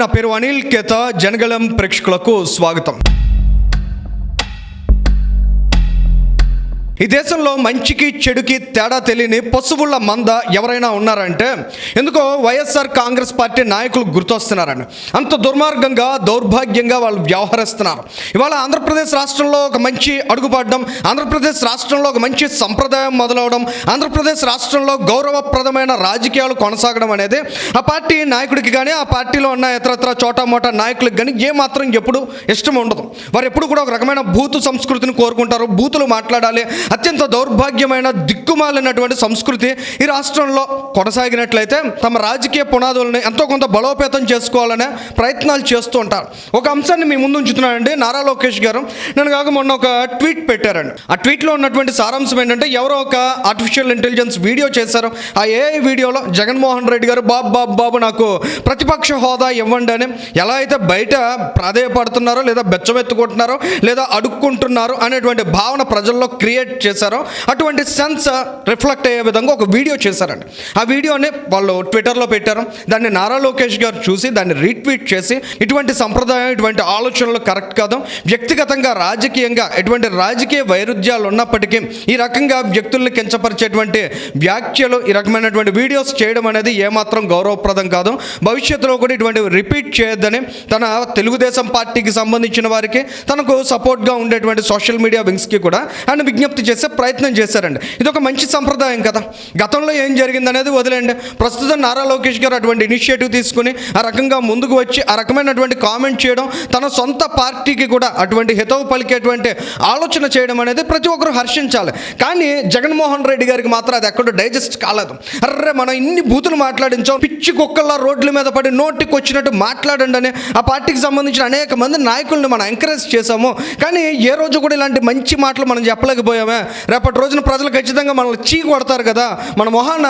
నా పేరు అనిల్ కేత. జనగలం ప్రేక్షకులకు స్వాగతం. ఈ దేశంలో మంచికి చెడుకి తేడా తెలియని పశువుల మంద ఎవరైనా ఉన్నారంటే ఎందుకో వైఎస్ఆర్ కాంగ్రెస్ పార్టీ నాయకులు గుర్తొస్తున్నారని. అంత దుర్మార్గంగా దౌర్భాగ్యంగా వాళ్ళు వ్యవహరిస్తున్నారు. ఇవాళ ఆంధ్రప్రదేశ్ రాష్ట్రంలో ఒక మంచి అడుగుపడడం, ఆంధ్రప్రదేశ్ రాష్ట్రంలో ఒక మంచి సంప్రదాయం మొదలవడం, ఆంధ్రప్రదేశ్ రాష్ట్రంలో గౌరవప్రదమైన రాజకీయాలు కొనసాగడం అనేది ఆ పార్టీ నాయకుడికి కానీ ఆ పార్టీలో ఉన్న ఇతరత్ర చోటామోటా నాయకులకు కానీ ఏమాత్రం ఎప్పుడు ఇష్టం ఉండదు. వారు ఎప్పుడు కూడా ఒక రకమైన బూతు సంస్కృతిని కోరుకుంటారు. బూతులు మాట్లాడాలి. అత్యంత దౌర్భాగ్యమైన దిక్కుమాలినటువంటి సంస్కృతి ఈ రాష్ట్రంలో కొనసాగినట్లయితే తమ రాజకీయ పునాదులను ఎంతో కొంత బలోపేతం చేసుకోవాలనే ప్రయత్నాలు చేస్తూ ఉంటారు. ఒక అంశాన్ని మీ ముందు ఉంచుతున్నానండి. నారా లోకేష్ గారు నేను కాక మొన్న ఒక ట్వీట్ పెట్టారండి. ఆ ట్వీట్లో ఉన్నటువంటి సారాంశం ఏంటంటే, ఎవరో ఒక ఆర్టిఫిషియల్ ఇంటెలిజెన్స్ వీడియో చేశారు. ఆ ఏఐ వీడియోలో జగన్మోహన్ రెడ్డి గారు బాబు నాకు ప్రతిపక్ష హోదా ఇవ్వండి అని ఎలా అయితే బయట ప్రాధేయపడుతున్నారో లేదా బెచ్చమెత్తుకుంటున్నారో లేదా అడుక్కుంటున్నారో అనేటువంటి భావన ప్రజల్లో క్రియేట్ చేశారో అటువంటి సెన్స్ రిఫ్లెక్ట్ అయ్యే విధంగా ఒక వీడియో చేశారండి. ఆ వీడియోని వాళ్ళు ట్విట్టర్లో పెట్టారు. దాన్ని నారా లోకేష్ గారు చూసి దాన్ని రీట్వీట్ చేసి ఇటువంటి సంప్రదాయం, ఇటువంటి ఆలోచనలు కరెక్ట్ కాదు, వ్యక్తిగతంగా రాజకీయంగా ఎటువంటి రాజకీయ వైరుధ్యాలు ఉన్నప్పటికీ ఈ రకంగా వ్యక్తుల్ని కించపరిచేటువంటి వ్యాఖ్యలు, ఈ రకమైనటువంటి వీడియోస్ చేయడం అనేది ఏమాత్రం గౌరవప్రదం కాదు. భవిష్యత్తులో కూడా ఇటువంటివి రిపీట్ చేయొద్దని తన తెలుగుదేశం పార్టీకి సంబంధించిన వారికి, తనకు సపోర్ట్గా ఉండేటువంటి సోషల్ మీడియా వింగ్స్కి కూడా ఆయన విజ్ఞప్తి చేసే ప్రయత్నం చేశారండి. ఇది ఒక మంచి సంప్రదాయం కదా. గతంలో ఏం జరిగిందనేది వదిలేండి. ప్రస్తుతం నారా లోకేష్ గారు అటువంటి ఇనిషియేటివ్ తీసుకుని ఆ రకంగా ముందుకు వచ్చి ఆ రకమైనటువంటి కామెంట్ చేయడం, తన సొంత పార్టీకి కూడా అటువంటి హితవు పలికేటువంటి ఆలోచన చేయడం అనేది ప్రతి ఒక్కరు హర్షించాలి. కానీ జగన్మోహన్ రెడ్డి గారికి మాత్రం అది ఎక్కడో డైజెస్ట్ కాలేదు. అర్రే మనం ఇన్ని బూతులు మాట్లాడించాం, పిచ్చి కుక్కల్లా రోడ్ల మీద పడి నోటికి వచ్చినట్టు మాట్లాడండి అని ఆ పార్టీకి సంబంధించిన అనేక మంది నాయకుల్ని మనం ఎంకరేజ్ చేశాము. కానీ ఏ రోజు కూడా ఇలాంటి మంచి మాటలు మనం చెప్పలేకపోయామే. రేపటి రోజున ప్రజలు ఖచ్చితంగా మనల్ని చీ కొడతారు కదా, మన మొహాన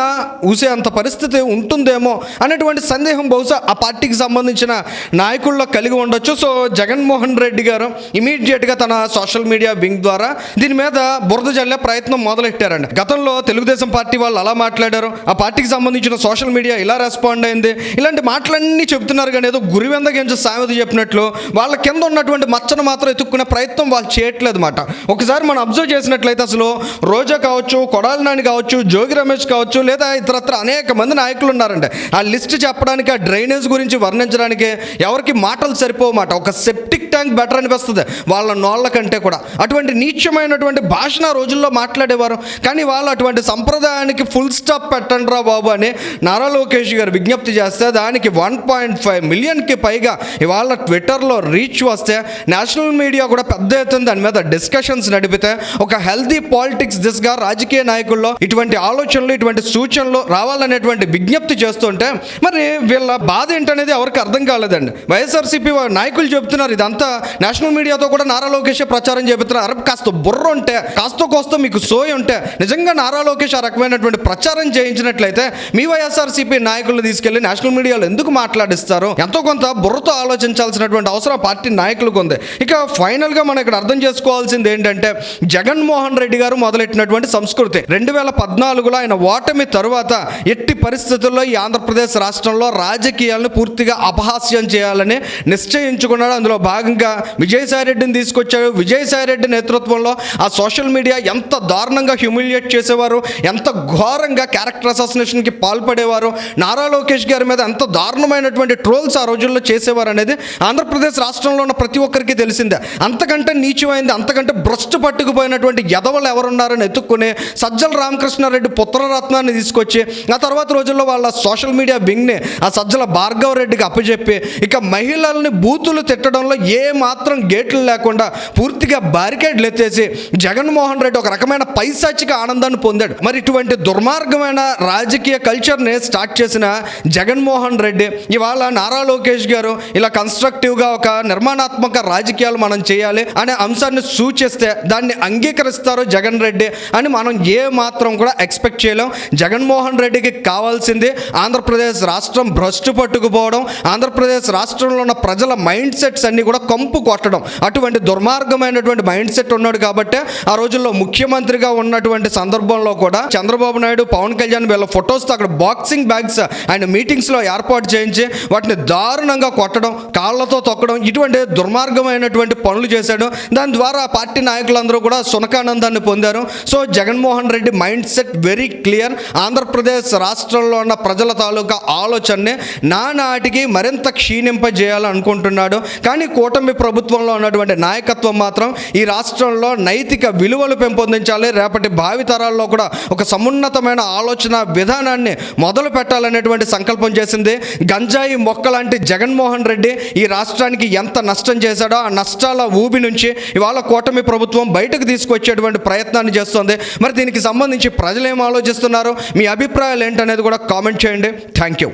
ఊసే అంత పరిస్థితి ఉంటుందేమో అనేటువంటి సందేహం బహుశా ఆ పార్టీకి సంబంధించిన నాయకుల్లో కలిగి ఉండొచ్చు. సో జగన్మోహన్ రెడ్డి గారు ఇమీడియట్గా తన సోషల్ మీడియా వింగ్ ద్వారా దీని మీద బురద జల్లే ప్రయత్నం మొదలెట్టారండి. గతంలో తెలుగుదేశం పార్టీ వాళ్ళు అలా మాట్లాడారు, ఆ పార్టీకి సంబంధించిన సోషల్ మీడియా ఇలా రెస్పాండ్ అయింది, ఇలాంటి మాటలన్నీ చెబుతున్నారు. కానీ ఏదో గురివెంద గింజ సామెత చెప్పినట్లు వాళ్ళ కింద ఉన్నటువంటి మచ్చను మాత్రం ఎత్తుక్కునే ప్రయత్నం వాళ్ళు చేయట్లేదు మాట. ఒకసారి మనం అబ్జర్వ్ చేసినట్లయితే అసలు రోజా కావచ్చు, కొడాలి నాని కావచ్చు, జోగి రమేష్ కావచ్చు, లేదా ఇతరత్ర అనేక మంది నాయకులు ఉన్నారండి. ఆ లిస్ట్ చెప్పడానికి, ఆ డ్రైనేజ్ గురించి వర్ణించడానికి ఎవరికి మాటలు సరిపోమాట. ఒక సెప్టిక్ ట్యాంక్ బెటర్ అనిపిస్తుంది వాళ్ళ నోళ్ళ కంటే కూడా. అటువంటి నీచమైనటువంటి భాషణ ఆ రోజుల్లో మాట్లాడేవారు. కానీ వాళ్ళు అటువంటి సంప్రదాయానికి ఫుల్ స్టాప్ పెట్టండి రా బాబు అని నారా లోకేష్ గారు విజ్ఞప్తి చేస్తే దానికి 1.5 మిలియన్కి పైగా ఇవాళ ట్విట్టర్లో రీచ్ వస్తే, నేషనల్ మీడియా కూడా పెద్ద ఎత్తున దాని మీద డిస్కషన్స్ నడిపితే, ఒక హెల్తీ పాలిటిక్స్ దిశగా రాజకీయ నాయకుల్లో ఇటువంటి ఆలోచనలు, ఇటువంటి సూచనలు రావాలనేటువంటి విజ్ఞప్తి చేస్తుంటే మరి వీళ్ళ బాధ ఏంటనేది ఎవరికి అర్థం కాలేదండి. వైఎస్ఆర్సీపీ నాయకులు చెబుతున్నారు ఇదంతా నేషనల్ మీడియాతో కూడా నారా లోకేష్ ప్రచారం చేస్తున్నారు. కాస్త బుర్ర ఉంటే, కాస్త కోస్తో మీకు సోయి ఉంటే నిజంగా నారా లోకేష్ ఆ రకమైనటువంటి ప్రచారం చేయించినట్లయితే మీ వైఎస్ఆర్సీపీ నాయకులను తీసుకెళ్లి నేషనల్ మీడియాలో ఎందుకు మాట్లాడిస్తారు? ఎంతో కొంత బుర్రతో ఆలోచించాల్సినటువంటి అవసరం పార్టీ నాయకులకు ఉంది. ఇక ఫైనల్గా మనం ఇక్కడ అర్థం చేసుకోవాల్సింది ఏంటంటే, జగన్మోహన్ రెడ్డి గారు మొదలెట్టినటువంటి సంస్కృతి 2014లో ఆయన ఓటమి తరువాత ఎట్టి పరిస్థితుల్లో ఈ ఆంధ్రప్రదేశ్ రాష్ట్రంలో రాజకీయాలను పూర్తిగా అపహాస్యం చేయాలని నిశ్చయించుకున్నాడు. అందులో భాగంగా విజయసాయిరెడ్డిని తీసుకొచ్చాడు. విజయసాయిరెడ్డి నేతృత్వంలో ఆ సోషల్ మీడియా ఎంత దారుణంగా హ్యూమిలియేట్ చేసేవారు, ఎంత ఘోరంగా క్యారెక్టర్ అసాసినేషన్కి పాల్పడేవారు, నారా లోకేష్ గారి మీద ఎంత దారుణమైనటువంటి ట్రోల్స్ ఆ రోజుల్లో చేసేవారు అనేది ఆంధ్రప్రదేశ్ రాష్ట్రంలో ఉన్న ప్రతి ఒక్కరికి తెలిసిందే. అంతకంటే నీచమైంది, అంతకంటే భ్రష్టు పట్టుకుపోయినటువంటి యదవలు ఎవరున్నారని ఎత్తుక్కుని సజ్జల రామకృష్ణారెడ్డి పుత్రరత్నాన్ని తీసుకొచ్చి ఆ తర్వాత రోజుల్లో వాళ్ళ సోషల్ మీడియా వింగ్ని ఆ సజ్జల భార్గవ రెడ్డికి అప్పచెప్పి ఇక మహిళల్ని బూతులు తిట్టడంలో ఏ మాత్రం గేట్లు లేకుండా పూర్తిగా బ్యారికేడ్లు ఎత్తేసి జగన్మోహన్ రెడ్డి ఒక రకమైన పైశాచిక ఆనందాన్ని పొందాడు. మరి ఇటువంటి దుర్మార్గమైన రాజకీయ కల్చర్ని స్టార్ట్ చేసిన జగన్మోహన్ రెడ్డి ఇవాళ నారా లోకేష్ గారు ఇలా కన్స్ట్రక్టివ్గా ఒక నిర్మాణాత్మక రాజకీయాలు మనం చేయాలి అనే అంశాన్ని సూచిస్తే దాన్ని అంగీకరిస్తారు జగన్ రెడ్డి అని మనం ఏ మాత్రం కూడా ఎక్స్పెక్ట్ చేయలేం. జగన్మోహన్ రెడ్డికి కావాల్సింది ఆంధ్రప్రదేశ్ రాష్ట్రం భ్రష్టు పట్టుకుపోవడం, ఆంధ్రప్రదేశ్ రాష్ట్రంలో ఉన్న ప్రజల మైండ్ సెట్స్ అన్నీ కూడా కంపు కొట్టడం, అటువంటి దుర్మార్గమైనటువంటి మైండ్ సెట్ ఉన్నాడు కాబట్టి ఆ రోజుల్లో ముఖ్యమంత్రిగా ఉన్నటువంటి సందర్భంలో కూడా చంద్రబాబు నాయుడు, పవన్ కళ్యాణ్ వీళ్ళ ఫొటోస్తో అక్కడ బాక్సింగ్ బ్యాగ్స్ ఆయన మీటింగ్స్లో ఏర్పాటు చేయించి వాటిని దారుణంగా కొట్టడం, కాళ్ళతో తొక్కడం, ఇటువంటి దుర్మార్గమైనటువంటి పనులు చేశాడు. దాని ద్వారా పార్టీ నాయకులందరూ కూడా సునకానందాన్ని పొందారు. So Jaganmohan Reddy mind set very clear. Andhra Pradesh రాష్ట్రంలో ఉన్న ప్రజల తాలూకా ఆలోచనని నానాటికి మరింత క్షీణింపజేయాలని అనుకుంటున్నాడు. కానీ కూటమి ప్రభుత్వంలో ఉన్నటువంటి నాయకత్వం మాత్రం ఈ రాష్ట్రంలో నైతిక విలువలు పెంపొందించాలి, రేపటి భావితరాల్లో కూడా ఒక సమున్నతమైన ఆలోచన విధానాన్ని మొదలు పెట్టాలనేటువంటి సంకల్పం చేసింది. గంజాయి మొక్కలాంటి జగన్మోహన్ రెడ్డి ఈ రాష్ట్రానికి ఎంత నష్టం చేశాడో ఆ నష్టాల ఊబి నుంచి ఇవాళ కూటమి ప్రభుత్వం బయటకు తీసుకొచ్చేటువంటి ప్రయత్నాన్ని చేస్తుంది. మరి దీనికి సంబంధించి ప్రజలు ఏం ఆలోచిస్తున్నారు, మీ అభిప్రాయాలు ఏంటనేది కూడా కామెంట్ చేయండి. Thank you.